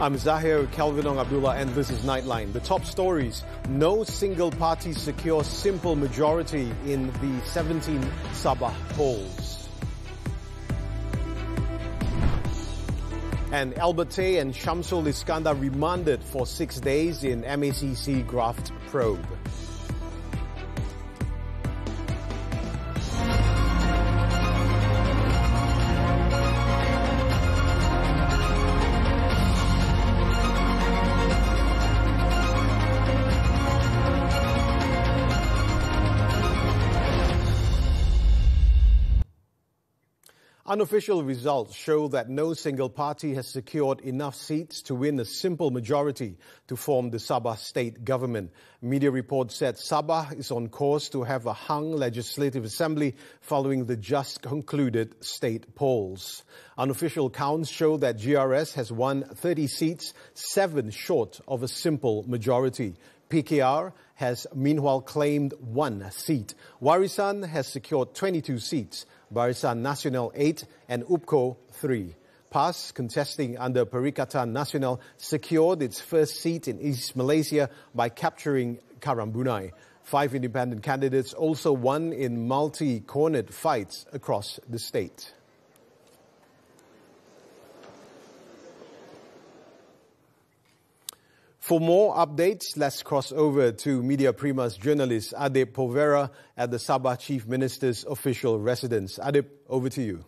I'm Zahir, Kelvin Abdullah, and this is Nightline. The top stories: no single party secures simple majority in the 17 Sabah polls. And Albert Tay and Shamsul Iskandar remanded for 6 days in MACC graft probe. Unofficial results show that no single party has secured enough seats to win a simple majority to form the Sabah state government. Media reports said Sabah is on course to have a hung legislative assembly following the just concluded state polls. Unofficial counts show that GRS has won 30 seats, 7 short of a simple majority. PKR has meanwhile claimed 1 seat. Warisan has secured 22 seats, Barisan Nasional 8 and UPCO 3. PAS, contesting under Perikatan Nasional, secured its first seat in East Malaysia by capturing Karambunai. 5 independent candidates also won in multi-cornered fights across the state. For more updates, let's cross over to Media Prima's journalist Adib Povera at the Sabah Chief Minister's official residence. Adib, over to you.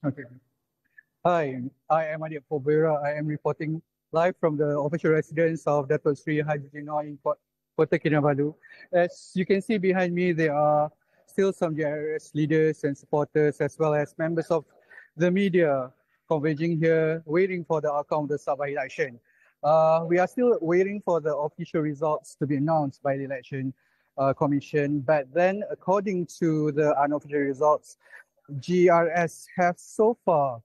Okay. Hi, I am Adib Povera. I am reporting live from the official residence of Datuk Sri Haji Noor in Kota Kinabalu. As you can see behind me, there are still some GRS leaders and supporters, as well as members of the media converging here, waiting for the outcome of the Sabah election. We are still waiting for the official results to be announced by the Election Commission. But then, according to the unofficial results, GRS have so far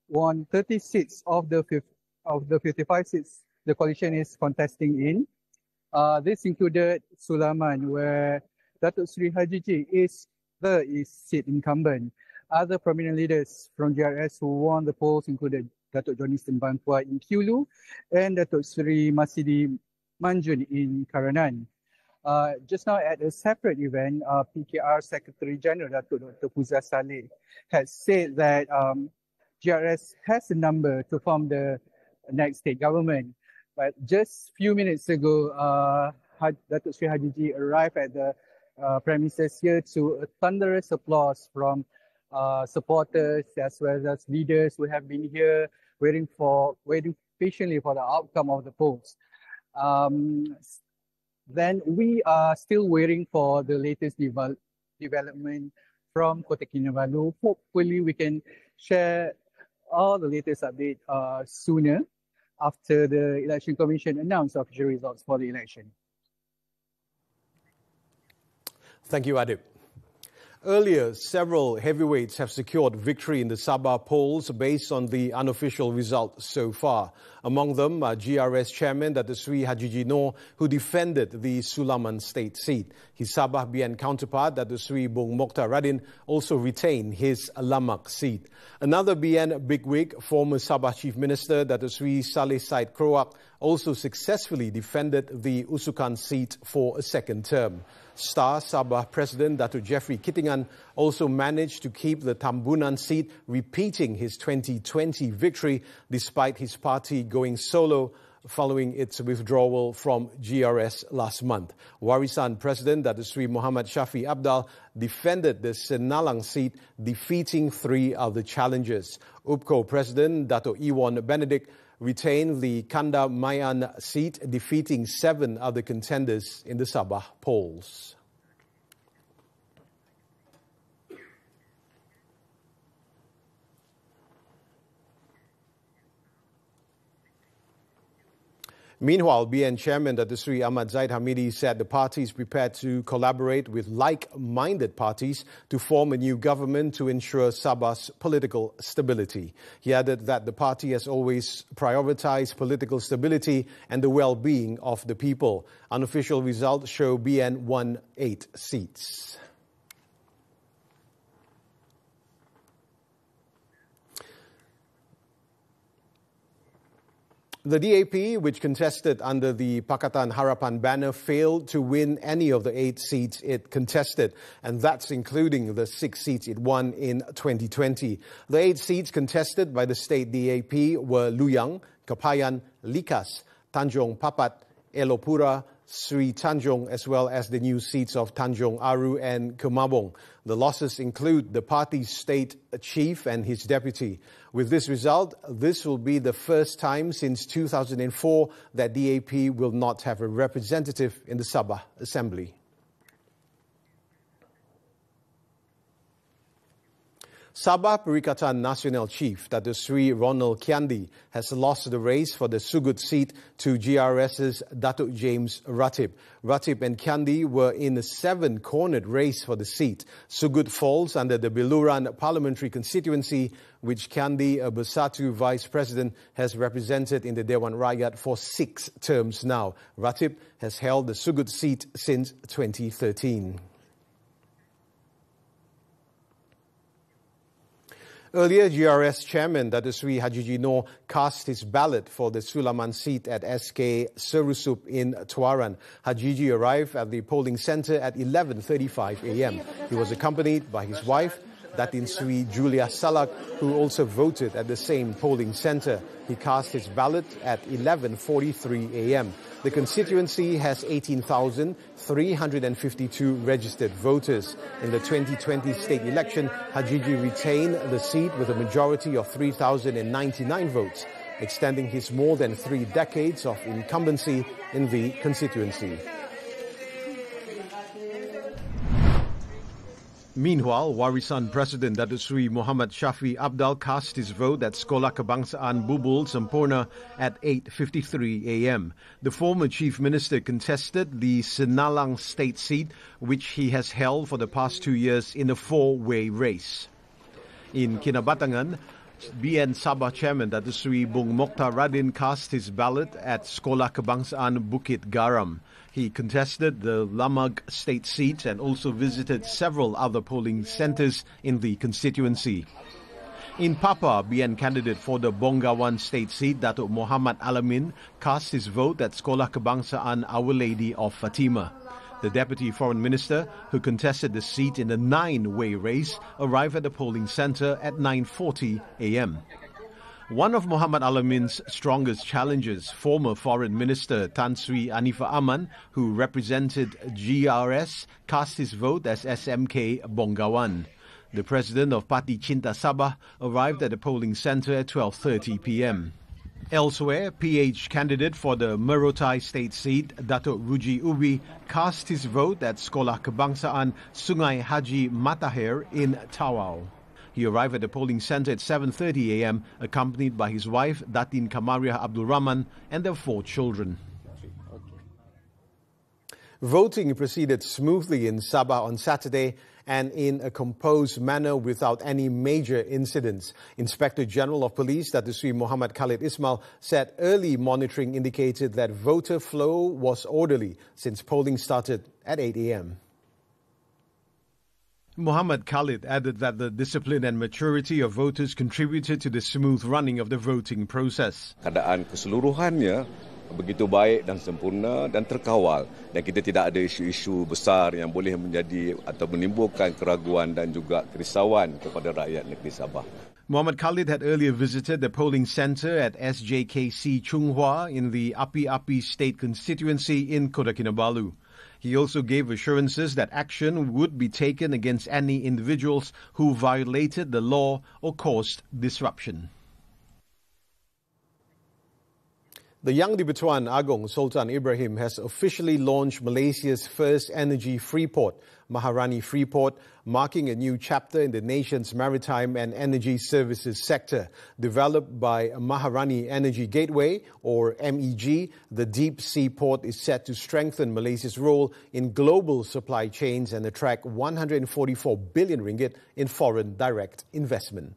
won 30 seats of the 55 seats the coalition is contesting in. This included Sulaman, where Datuk Sri Haji G is the seat incumbent. Other prominent leaders from GRS who won the polls included Datuk Johnston Bangkwa in Kulu and Datuk Sri Masidi Manjun in Karanan. Just now at a separate event, PKR Secretary General Datuk Dr. Puzar Saleh had said that GRS has a number to form the next state government. But just a few minutes ago, Datuk Sri Haji G arrived at the premises here to a thunderous applause from supporters as well as leaders who have been here waiting patiently for the outcome of the polls. Then we are still waiting for the latest development from Kota Kinabalu. Hopefully we can share all the latest update sooner after the Election Commission announced official results for the election. Thank you, Adib. Earlier, several heavyweights have secured victory in the Sabah polls based on the unofficial results so far. Among them, GRS chairman Datuk Sri Haji G Noor, who defended the Sulaman state seat. His Sabah BN counterpart, Datuk Sri Bung Mokhtar Radin, also retained his Lamak seat. Another BN bigwig, former Sabah Chief Minister Datuk Sri Saleh Said Kroak, also successfully defended the Usukan seat for a second term. Star Sabah President Datuk Jeffrey Kittingan also managed to keep the Tambunan seat, repeating his 2020 victory despite his party going solo following its withdrawal from GRS last month. Warisan President Datuk Sri Muhammad Shafi Abdal defended the Senalang seat, defeating 3 of the challengers. UPCO President Datuk Iwan Benedict retained the Kanda Mayan seat, defeating 7 other contenders in the Sabah polls. Meanwhile, BN Chairman Datuk Seri Ahmad Zaid Hamidi said the party is prepared to collaborate with like-minded parties to form a new government to ensure Sabah's political stability. He added that the party has always prioritized political stability and the well-being of the people. Unofficial results show BN won 8 seats. The DAP, which contested under the Pakatan Harapan banner, failed to win any of the 8 seats it contested, and that's including the 6 seats it won in 2020. The 8 seats contested by the state DAP were Luyang, Kapayan, Likas, Tanjung Papat, Elopura, Sri Tanjung, as well as the new seats of Tanjung Aru and Kemabong. The losses include the party's state chief and his deputy. With this result, this will be the first time since 2004 that DAP will not have a representative in the Sabah Assembly. Sabah Perikatan Nasional Chief Datuk Seri Ronald Kiandi has lost the race for the Sugut seat to GRS's Datuk James Ratib. Ratib and Kiandi were in a 7-cornered race for the seat. Sugut falls under the Biluran parliamentary constituency, which Kiandi, a Bersatu vice president, has represented in the Dewan Rakyat for 6 terms now. Ratib has held the Sugut seat since 2013. Earlier, GRS Chairman Datuk Seri Haji Noor cast his ballot for the Sulaman seat at SK Serusup in Tuaran. Haji arrived at the polling centre at 11:35 a.m. He was accompanied by his wife, Datin Sri Julia Salak, who also voted at the same polling centre. He cast his ballot at 11:43 a.m. The constituency has 18,352 registered voters. In the 2020 state election, Hajiji retained the seat with a majority of 3,099 votes, extending his more than 3 decades of incumbency in the constituency. Meanwhile, Warisan President Datuk Seri Muhammad Shafi Abdal cast his vote at Sekolah Kebangsaan Bubul Sempurna at 8:53 a.m. The former Chief Minister contested the Senalang state seat, which he has held for the past 2 years in a 4-way race. In Kinabatangan, BN Sabah Chairman Datuk Seri Bung Mokhtar Radin cast his ballot at Sekolah Kebangsaan Bukit Garam. He contested the Lamag state seat and also visited several other polling centres in the constituency. In Papa, BN candidate for the Bongawan state seat, Datuk Muhammad Alamin, cast his vote at Sekolah Kebangsaan Our Lady of Fatima. The Deputy Foreign Minister, who contested the seat in a 9-way race, arrived at the polling centre at 9:40 a.m. One of Muhammad Alamin's strongest challengers, former Foreign Minister Tan Sri Anifah Aman, who represented GRS, cast his vote as SMK Bongawan. The President of Parti Cinta Sabah arrived at the polling centre at 12:30 p.m. Elsewhere, PH candidate for the Merotai state seat, Datuk Ruji Ubi, cast his vote at Sekolah Kebangsaan Sungai Haji Matahir in Tawau. He arrived at the polling centre at 7:30 a.m. accompanied by his wife, Datin Kamariah Abdul Rahman, and their 4 children. Voting proceeded smoothly in Sabah on Saturday and in a composed manner without any major incidents. Inspector General of Police Datuk Seri Muhammad Khalid Ismail said early monitoring indicated that voter flow was orderly since polling started at 8 a.m. Muhammad Khalid added that the discipline and maturity of voters contributed to the smooth running of the voting process. Keadaan keseluruhannya begitu baik dan sempurna dan terkawal, dan kita tidak ada isu-isu besar yang boleh menjadi atau menimbulkan keraguan dan juga kerisauan kepada rakyat negeri Sabah. Muhammad Khalid had earlier visited the polling centre at SJKC Chunghua in the Api-Api state constituency in Kota Kinabalu. He also gave assurances that action would be taken against any individuals who violated the law or caused disruption. The Yang di-Pertuan Agong Sultan Ibrahim has officially launched Malaysia's first energy free port, Maharani Freeport, marking a new chapter in the nation's maritime and energy services sector. Developed by Maharani Energy Gateway, or MEG, the deep sea port is set to strengthen Malaysia's role in global supply chains and attract 144 billion ringgit in foreign direct investment.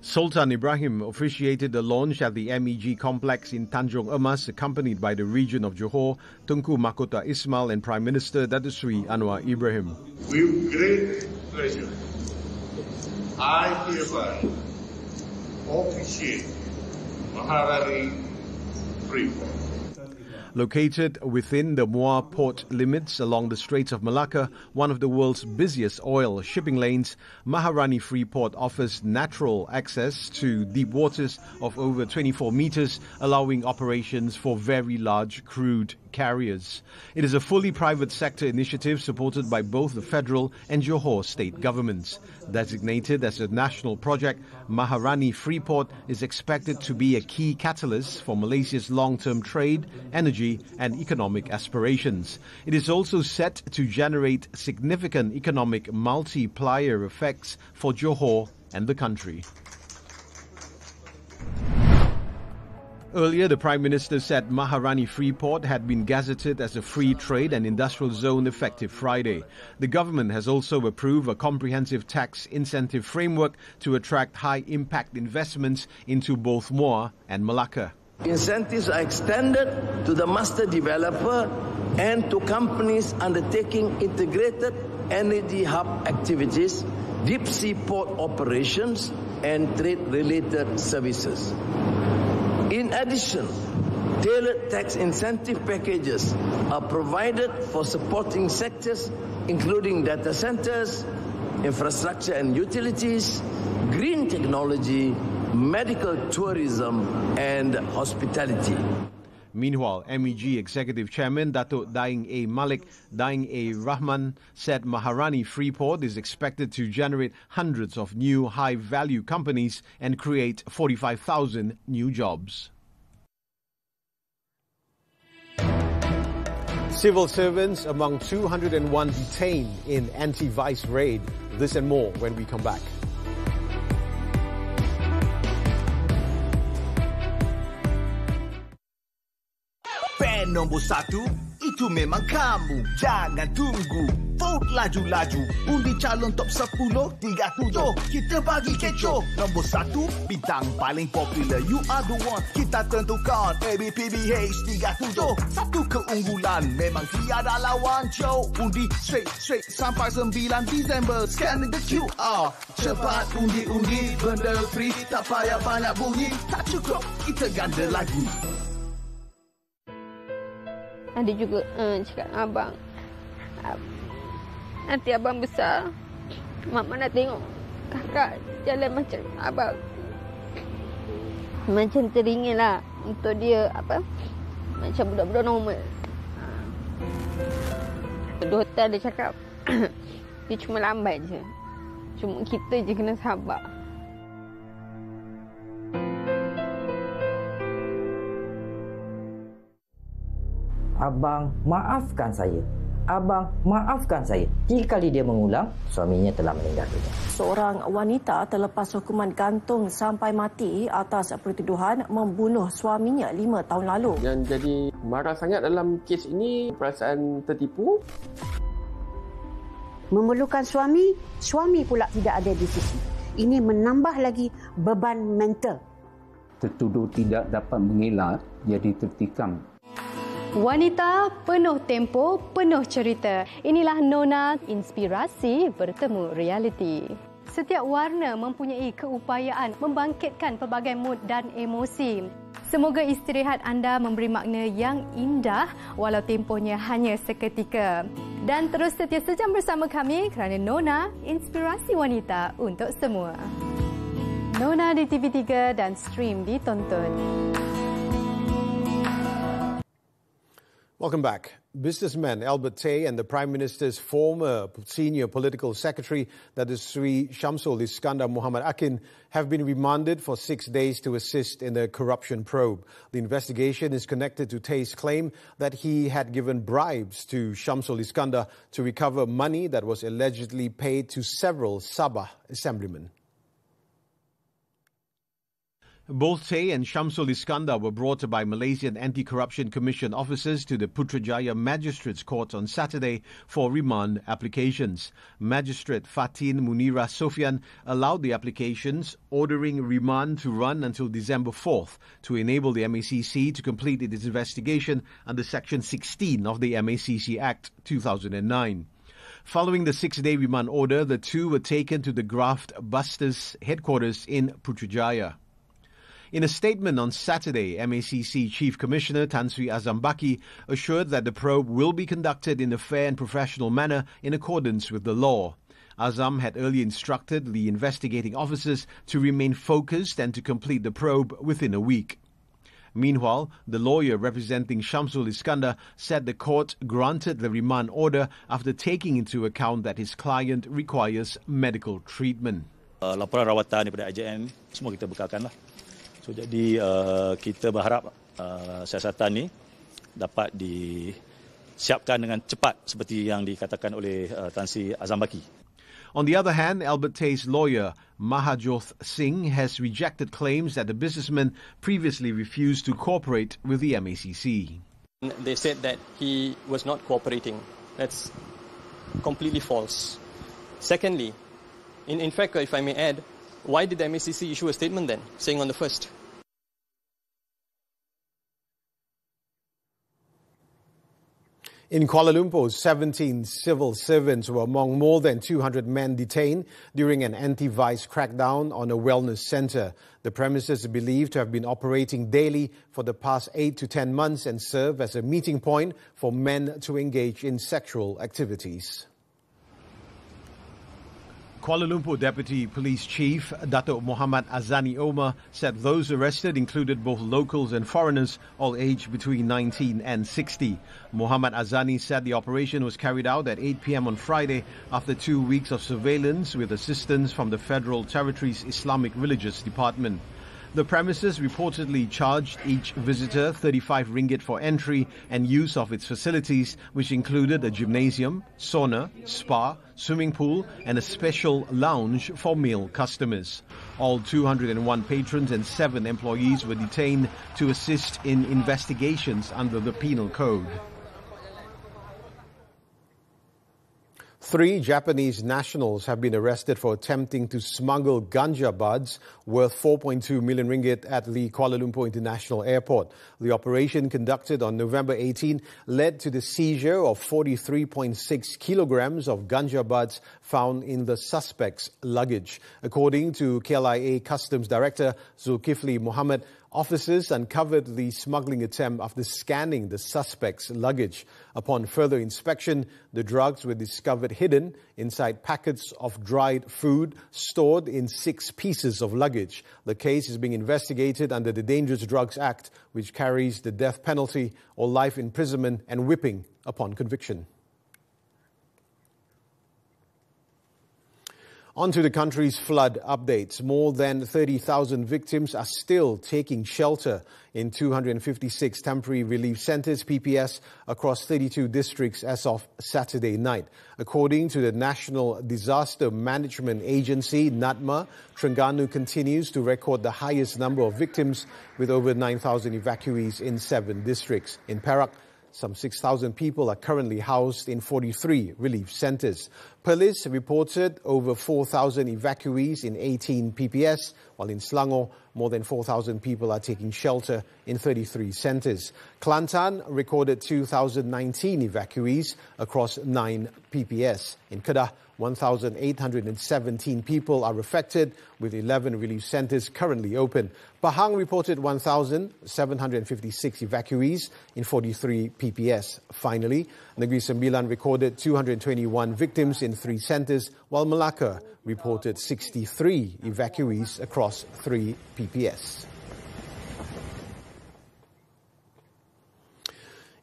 Sultan Ibrahim officiated the launch at the MEG complex in Tanjung Emas, accompanied by the region of Johor, Tunku Mahkota Ismail and Prime Minister Datuk Seri Anwar Ibrahim. With great pleasure, I hereby officiate Maharani Freeport. Located within the Muar port limits along the Straits of Malacca, one of the world's busiest oil shipping lanes, Maharani Freeport offers natural access to deep waters of over 24 meters, allowing operations for very large crude carriers. It is a fully private sector initiative supported by both the federal and Johor state governments. Designated as a national project, Maharani Freeport is expected to be a key catalyst for Malaysia's long-term trade, energy and economic aspirations. It is also set to generate significant economic multiplier effects for Johor and the country. Earlier, the Prime Minister said Maharani Freeport had been gazetted as a free trade and industrial zone effective Friday. The government has also approved a comprehensive tax incentive framework to attract high-impact investments into both Muar and Malacca. Incentives are extended to the master developer and to companies undertaking integrated energy hub activities, deep sea port operations and trade-related services. In addition, tailored tax incentive packages are provided for supporting sectors including data centers, infrastructure and utilities, green technology, medical tourism and hospitality. Meanwhile, MEG Executive Chairman Datuk Daing A. Malik Daing A. Rahman said Maharani Freeport is expected to generate hundreds of new high-value companies and create 45,000 new jobs. Civil servants among 201 detained in anti-vice raid. This and more when we come back. Fan nombor 1, itu memang kamu. Jangan tunggu. Vote laju-laju. Undi calon top 10, 37. Kita bagi kecoh. Nombor 1, bintang paling popular. You are the one. Kita tentukan. ABPBH 37. Satu keunggulan. Memang tiada lawan. Joe. Undi straight sampai 9 Disember. Scan the QR. Cepat undi-undi. Benda free. Tak payah banyak bunyi. Tak cukup. Kita ganda lagi. Ada juga cakap dengan abang, nanti abang besar, Mak nak tengok kakak jalan macam abang. Macam teringin lah untuk dia macam budak-budak normal. Doktor dia cakap dia cuma lambat je, cuma kita je kena sabar. Abang, maafkan saya. Abang, maafkan saya. 3 kali dia mengulang, suaminya telah meninggal dunia. Seorang wanita terlepas hukuman gantung sampai mati atas pertuduhan membunuh suaminya 5 tahun lalu. Yang jadi marah sangat dalam kes ini, perasaan tertipu. Memerlukan suami, suami pula tidak ada di sisi. Ini menambah lagi beban mental. Tertuduh tidak dapat mengelak, jadi tertikam. Wanita penuh tempo, penuh cerita. Inilah Nona, inspirasi bertemu realiti. Setiap warna mempunyai keupayaan membangkitkan pelbagai mood dan emosi. Semoga istirahat anda memberi makna yang indah walau tempohnya hanya seketika. Dan terus setia sejam bersama kami kerana Nona, inspirasi wanita untuk semua. Nona di TV3 dan stream ditonton. Welcome back. Businessman Albert Tay and the Prime Minister's former senior political secretary, that is Sri Shamsul Iskandar Muhammad Akin, have been remanded for 6 days to assist in the corruption probe. The investigation is connected to Tay's claim that he had given bribes to Shamsul Iskandar to recover money that was allegedly paid to several Sabah assemblymen. Both Tay and Shamsul Iskandar were brought by Malaysian Anti-Corruption Commission officers to the Putrajaya Magistrates Court on Saturday for remand applications. Magistrate Fatin Munira Sofian allowed the applications, ordering remand to run until December 4th to enable the MACC to complete its investigation under Section 16 of the MACC Act 2009. Following the 6-day remand order, the two were taken to the Graft Busters headquarters in Putrajaya. In a statement on Saturday, MACC Chief Commissioner Tan Sri Azam Baki assured that the probe will be conducted in a fair and professional manner in accordance with the law. Azam had earlier instructed the investigating officers to remain focused and to complete the probe within a week. Meanwhile, the lawyer representing Shamsul Iskandar said the court granted the remand order after taking into account that his client requires medical treatment. Laporan rawatan daripada IJN semua kita bekalkanlah. So jadi kita berharap siasatan ni dapat disiapkan dengan cepat seperti yang dikatakan oleh Tan Sri Azam Baki. On the other hand, Albert Tay's lawyer Mahajoth Singh has rejected claims that the businessman previously refused to cooperate with the MACC. They said that he was not cooperating. That's completely false. Secondly, in fact, if I may add, why did the MACC issue a statement then, saying on the 1st? In Kuala Lumpur, 17 civil servants were among more than 200 men detained during an anti-vice crackdown on a wellness centre. The premises are believed to have been operating daily for the past 8 to 10 months and serve as a meeting point for men to engage in sexual activities. Kuala Lumpur Deputy Police Chief Datuk Muhammad Azani Omar said those arrested included both locals and foreigners, all aged between 19 and 60. Muhammad Azani said the operation was carried out at 8 p.m. on Friday after 2 weeks of surveillance with assistance from the Federal Territory's Islamic Religious Department. The premises reportedly charged each visitor 35 ringgit for entry and use of its facilities, which included a gymnasium, sauna, spa, swimming pool and a special lounge for male customers. All 201 patrons and 7 employees were detained to assist in investigations under the Penal Code. 3 Japanese nationals have been arrested for attempting to smuggle ganja buds worth 4.2 million ringgit at the Kuala Lumpur International Airport. The operation, conducted on November 18, led to the seizure of 43.6 kilograms of ganja buds found in the suspect's luggage. According to KLIA Customs Director Zulkifli Mohammed, officers uncovered the smuggling attempt after scanning the suspect's luggage. Upon further inspection, the drugs were discovered hidden inside packets of dried food stored in 6 pieces of luggage. The case is being investigated under the Dangerous Drugs Act, which carries the death penalty or life imprisonment and whipping upon conviction. On to the country's flood updates. More than 30,000 victims are still taking shelter in 256 temporary relief centres, PPS, across 32 districts as of Saturday night. According to the National Disaster Management Agency, NADMA, Terengganu continues to record the highest number of victims with over 9,000 evacuees in 7 districts. In Perak, some 6,000 people are currently housed in 43 relief centres. Perlis reported over 4,000 evacuees in 18 PPS, while in Selangor, more than 4,000 people are taking shelter in 33 centres. Kelantan recorded 2,019 evacuees across 9 PPS. In Kedah, 1,817 people are affected, with 11 relief centres currently open. Pahang reported 1,756 evacuees in 43 PPS. Finally, Negeri Sembilan recorded 221 victims in 3 centres, while Melaka reported 63 evacuees across 3 PPS.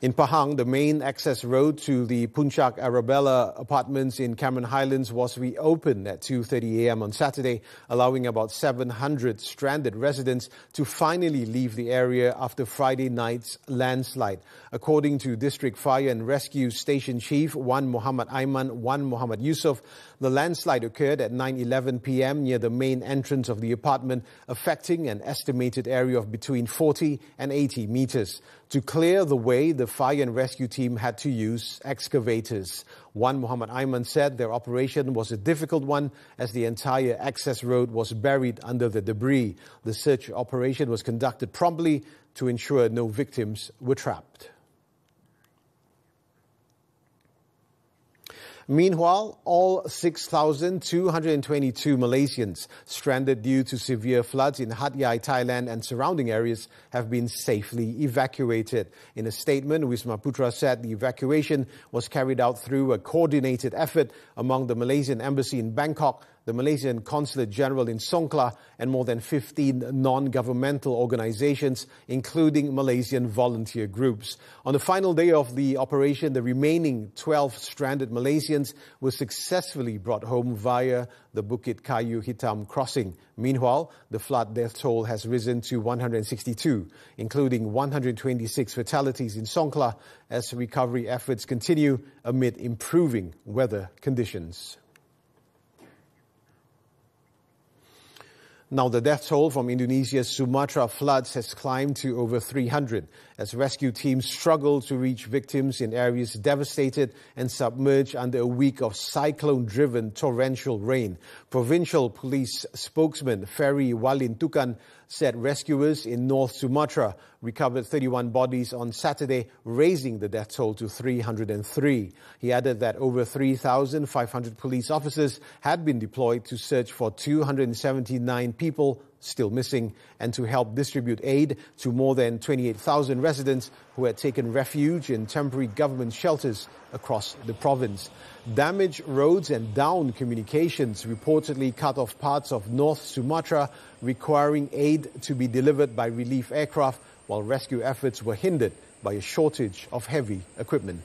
In Pahang, the main access road to the Puncak Arabella apartments in Cameron Highlands was reopened at 2:30 a.m. on Saturday, allowing about 700 stranded residents to finally leave the area after Friday night's landslide. According to District Fire and Rescue Station Chief Wan Muhammad Aiman Wan Muhammad Yusof, the landslide occurred at 9:11 p.m. near the main entrance of the apartment, affecting an estimated area of between 40 and 80 meters. To clear the way, the fire and rescue team had to use excavators. Wan Muhammad Aiman said their operation was a difficult one as the entire access road was buried under the debris. The search operation was conducted promptly to ensure no victims were trapped. Meanwhile, all 6,222 Malaysians stranded due to severe floods in Hat Yai, Thailand and surrounding areas have been safely evacuated. In a statement, Wisma Putra said the evacuation was carried out through a coordinated effort among the Malaysian Embassy in Bangkok, the Malaysian Consulate General in Songkhla and more than 15 non-governmental organizations, including Malaysian volunteer groups. On the final day of the operation, the remaining 12 stranded Malaysians were successfully brought home via the Bukit Kayu Hitam crossing. Meanwhile, the flood death toll has risen to 162, including 126 fatalities in Songkhla as recovery efforts continue amid improving weather conditions. Now, the death toll from Indonesia's Sumatra floods has climbed to over 300 as rescue teams struggle to reach victims in areas devastated and submerged under a week of cyclone-driven torrential rain. Provincial police spokesman Ferry Walin Tukan said rescuers in North Sumatra recovered 31 bodies on Saturday, raising the death toll to 303. He added that over 3,500 police officers had been deployed to search for 279 people still missing and to help distribute aid to more than 28,000 residents who had taken refuge in temporary government shelters across the province. Damaged roads and downed communications reportedly cut off parts of North Sumatra, requiring aid to be delivered by relief aircraft, while rescue efforts were hindered by a shortage of heavy equipment.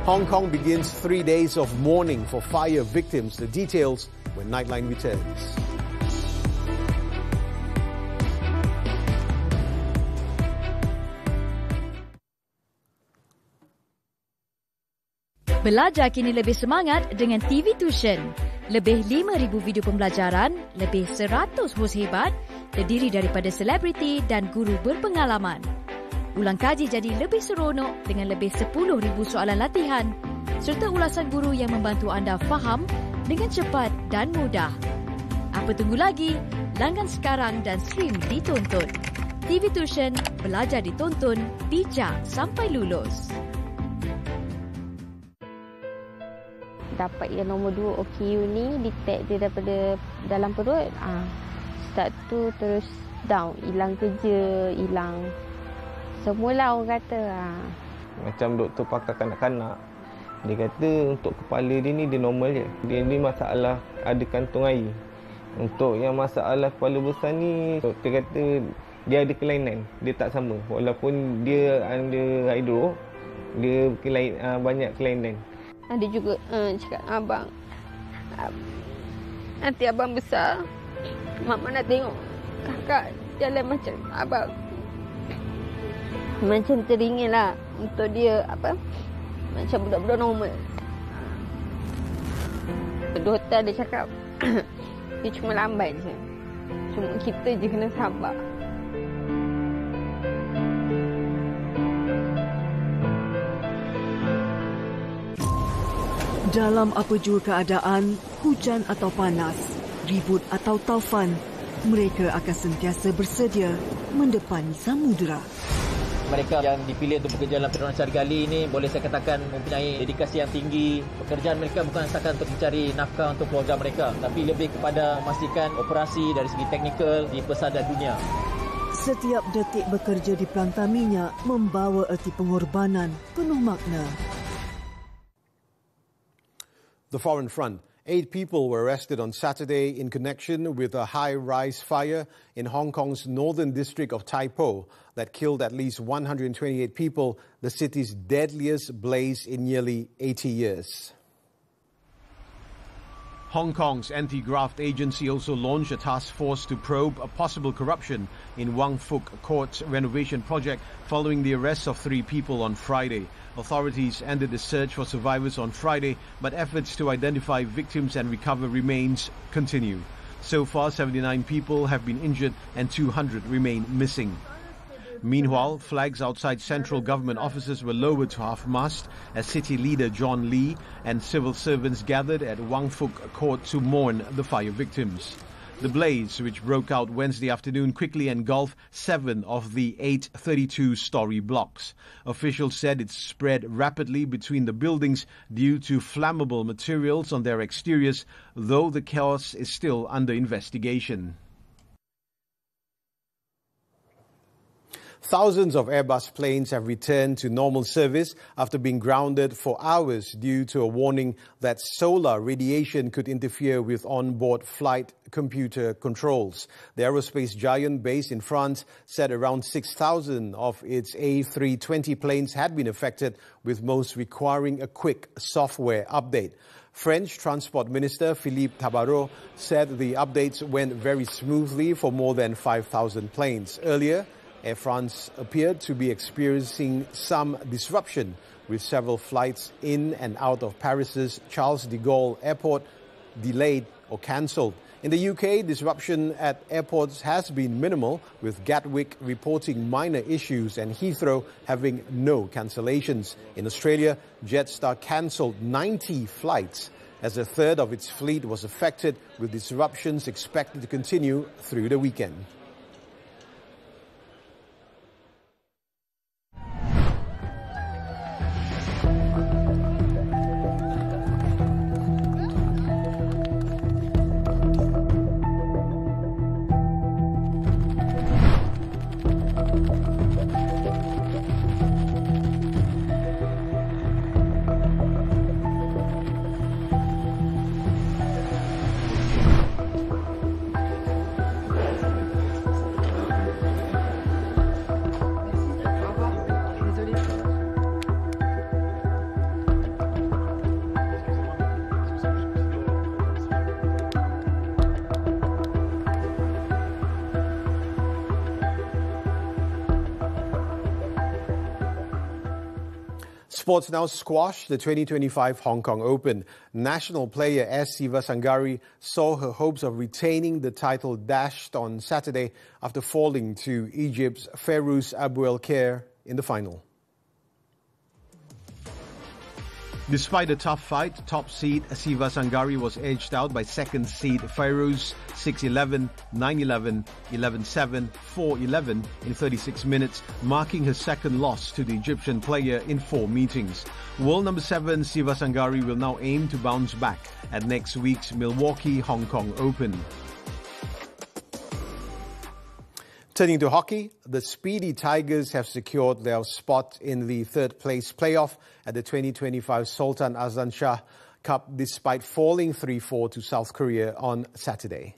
Hong Kong begins 3 days of mourning for fire victims. The details when Nightline returns. Belajar kini lebih semangat dengan TV Tuition. Lebih 5,000 video pembelajaran, lebih 100 hos hebat, terdiri daripada selebriti dan guru berpengalaman. Ulang kaji jadi lebih seronok dengan lebih 10,000 soalan latihan serta ulasan guru yang membantu anda faham dengan cepat dan mudah. Apa tunggu lagi? Langgan sekarang dan stream ditonton. TV Tuition, belajar ditonton, bijak sampai lulus. Dapat yang nombor 2 OKU ni, detect dia daripada dalam perut. Start tu terus down, hilang kerja, hilang semula orang kata. Macam doktor pakar kanak-kanak, dia kata untuk kepala dia ni dia normal je. Dia ni masalah ada kantung air. Untuk yang masalah kepala besar ni, doktor kata dia ada kelainan, dia tak sama. Walaupun dia ada hidro, dia banyak kelainan. Ada juga cakap abang, nanti abang besar, Mama nak tengok kakak jalan macam abang. Macam teringin lah untuk dia macam budak-budak normal. Doktor dia cakap dia cuma lambat je. Cuma kita je kena sabar. Dalam apa jua keadaan, hujan atau panas, ribut atau taufan, mereka akan sentiasa bersedia mendepani samudera. Mereka yang dipilih untuk bekerja dalam penerangan syariah gali ini boleh saya katakan mempunyai dedikasi yang tinggi. Pekerjaan mereka bukan sekadar untuk mencari nafkah untuk keluarga mereka, tapi lebih kepada memastikan operasi dari segi teknikal di pesada dunia. Setiap detik bekerja di pelantar minyak membawa erti pengorbanan penuh makna. The foreign front. 8 people were arrested on Saturday in connection with a high-rise fire in Hong Kong's northern district of Tai Po that killed at least 128 people, the city's deadliest blaze in nearly 80 years. Hong Kong's anti-graft agency also launched a task force to probe a possible corruption in Wang Fuk Court's renovation project following the arrest of 3 people on Friday. Authorities ended the search for survivors on Friday, but efforts to identify victims and recover remains continue. So far, 79 people have been injured and 200 remain missing. Meanwhile, flags outside central government offices were lowered to half-mast as city leader John Lee and civil servants gathered at Wang Fuk Court to mourn the fire victims. The blaze, which broke out Wednesday afternoon, quickly engulfed 7 of the 8 32-story blocks. Officials said it spread rapidly between the buildings due to flammable materials on their exteriors, though the chaos is still under investigation. Thousands of Airbus planes have returned to normal service after being grounded for hours due to a warning that solar radiation could interfere with onboard flight computer controls. The aerospace giant based in France said around 6,000 of its A320 planes had been affected, with most requiring a quick software update. French Transport Minister Philippe Tabarot said the updates went very smoothly for more than 5,000 planes. Earlier, Air France appeared to be experiencing some disruption, with several flights in and out of Paris's Charles de Gaulle Airport delayed or cancelled. In the UK, disruption at airports has been minimal, with Gatwick reporting minor issues and Heathrow having no cancellations. In Australia, Jetstar cancelled 90 flights as a third of its fleet was affected, with disruptions expected to continue through the weekend. Sports now. Squash, the 2025 Hong Kong Open. National player S. Sivasangari saw her hopes of retaining the title dashed on Saturday after falling to Egypt's Feruz Abouelkhair in the final. Despite a tough fight, top seed Sivasangari was edged out by second seed Feruz 6-11, 9-11, 11-7, 4-11 in 36 minutes, marking her second loss to the Egyptian player in 4 meetings. World number 7 Sivasangari will now aim to bounce back at next week's Milwaukee Hong Kong Open. Turning to hockey, the Speedy Tigers have secured their spot in the third-place playoff at the 2025 Sultan Azlan Shah Cup despite falling 3-4 to South Korea on Saturday.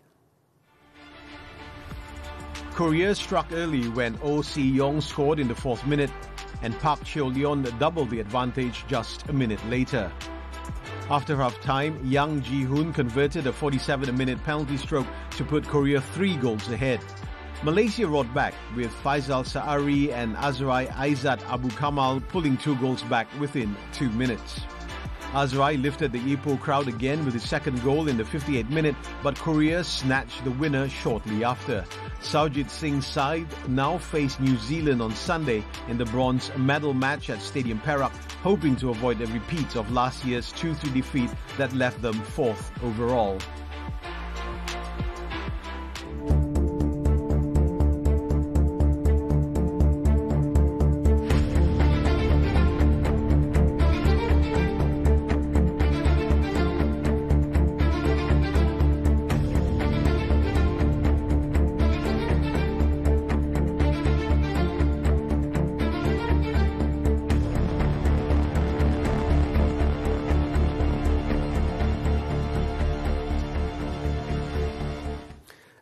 Korea struck early when Oh Si-yong scored in the 4th minute and Park Cheo-leon doubled the advantage just a minute later. After half-time, Yang Ji-hoon converted a 47-minute penalty stroke to put Korea 3 goals ahead. Malaysia roared back, with Faisal Sa'ari and Azrai Aizat Abu Kamal pulling 2 goals back within 2 minutes. Azrai lifted the Ipoh crowd again with his second goal in the 58th minute, but Korea snatched the winner shortly after. Saujit Singh's side now face New Zealand on Sunday in the bronze medal match at Stadium Perak, hoping to avoid a repeat of last year's 2-3 defeat that left them 4th overall.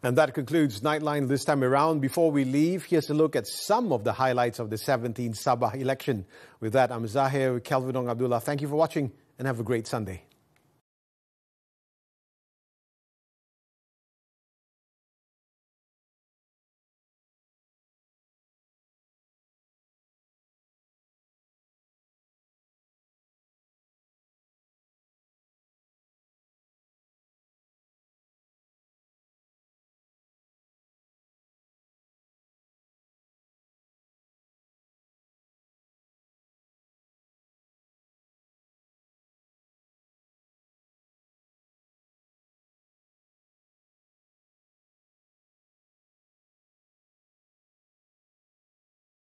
And that concludes Nightline this time around. Before we leave, here's a look at some of the highlights of the 17th Sabah election. With that, I'm Zahir, Kelvin, Abdullah. Thank you for watching and have a great Sunday.